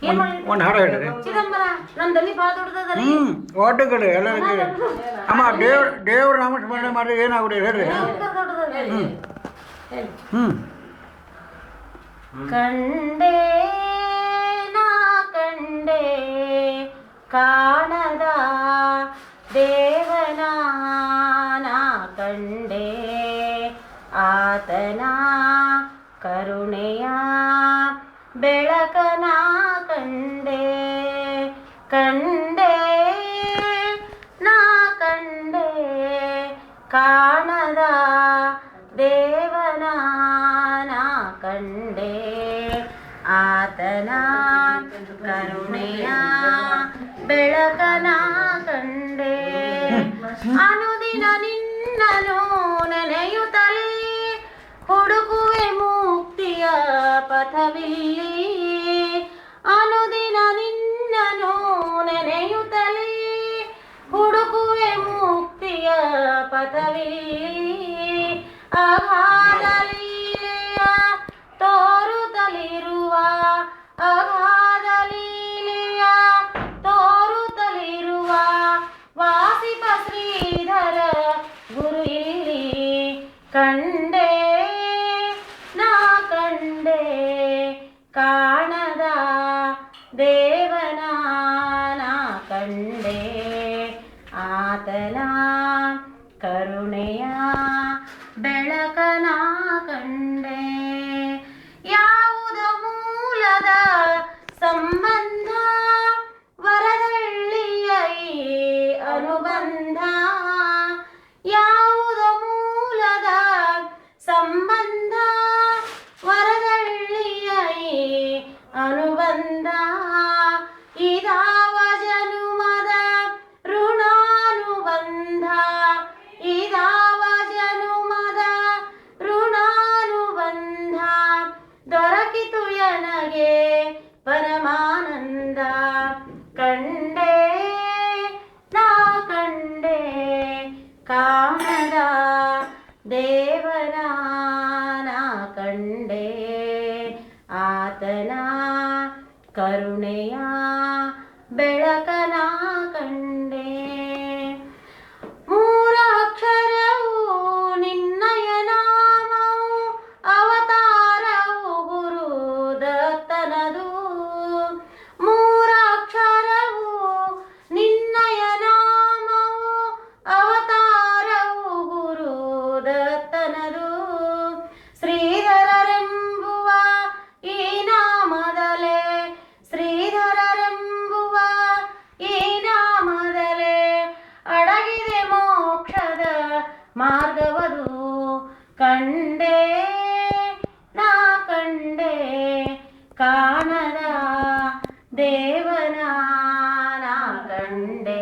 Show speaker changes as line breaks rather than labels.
ಒಂದು ಹಾಡು ಹೇಳ್ರಿ.
ಚಿದಂಬರ ನಮ್ಮ ದನಿ ಭಾಳ ದೊಡ್ಡದರಿ.
ಒಟ್ಟು ಕಡೆ ಎಲ್ಲರಿಗೆ ಅಮ್ಮ ದೇವ್ರ ನಾಮಸ್ಮರಣೆ ಮಾಡಿ ಏನಾಗ್ಬಿಡಿ ಹೇಳ್ರಿ.
ಕಂಡೆ ನಾ ಕಂಡೆ ಕಾಣದ ದೇವನ ನಾ ಕಂಡೆ ಆತನ ಕರುಣೆಯ ಬೆಳಕನ ಕಂಡೆ ಕಂಡೆ ನಾ ಕಂಡೆ ಕಾಣದ ದೇವನ ನಾ ಕಂಡೆ ಆತನ ಕರುಣೆಯ ಬೆಳಕನ ಕಂಡೆ ಅನುದಿನ ನಿನ್ನನು ನೆನೆಯುತ್ತಲೇ ಹುಡುಕುವೆ ಮುಕ್ತಿಯ ಪಥವಿಲ್ಲಿ ಅನುದಿನ ನಿನ್ನನು ನೆನೆಯುತ್ತಲೇ ಹುಡುಕುವೆ ಮುಕ್ತಿಯ ಪಥವಿಲ್ಲಿ ಅಗಾಧ ಲೀಲೆಯ ತೋರುತ್ತಲಿರುವ ಅಗಾಧ ಲೀಲೆಯ ತೋರುತ್ತಲಿರುವ ವಾಸಿಪ ಶ್ರೀಧರ ಗುರು ಇಲ್ಲಿ ಕಂಡೆ ನಾ ಕಂಡೆ ಕಾಣದ ದೇವನ ನಾ ಕಂಡೆ ಆತನ ಕರುಣೆಯ ಬೆಳಕನ ಕಂಡೆ ಯಾವುದ ಮೂಲದ ಸಂಬಂಧ ವರದಳ್ಳಿಯ ಈ ಅನುಬಂಧ ಯಾವುದ ಮೂಲದ ಸಂಬಂಧ ವರದಳ್ಳಿಯ ಈ ಅನುಬಂಧ ಇದಾವ ಜನುಮದ ಋಣಾನುಬಂಧ ಇದಾವ ಜನುಮದ ಋಣಾನುಬಂಧ ದೊರಕಿತು ನನಗೆ ಪರಮಾನಂದ ಕಂಡೆ ನಾ ಕಂಡೆ ಕಾಣದ ದೇವನ ನಾ ಕಂಡೆ ಆತನ ಕರುಣೆಯ ಬೆಳಕನ ಕಂಡೆ ಮೂರಾಕ್ಷರವು ನಿನ್ನಯ ನಾಮವು ಅವತಾರವು ಗುರು ದತ್ತನದು ಮೂರಾಕ್ಷರವು ನಿನ್ನಯ ನಾಮವು ಅವತಾರವು ಗುರು ದತ್ತನದು ಶ್ರೀಧರರೆಂಬುವ ಈ ನಾಮದಲೇ ಶ್ರೀಧರರೆಂಬುವ ಈ ನಾಮದಲೇ ಅಡಗಿದೆ ಮೋಕ್ಷದ ಮಾರ್ಗವದು ಕಂಡೆ ನಾ ಕಂಡೆ ಕಾಣದ ದೇವನ ನಾ ಕಂಡೆ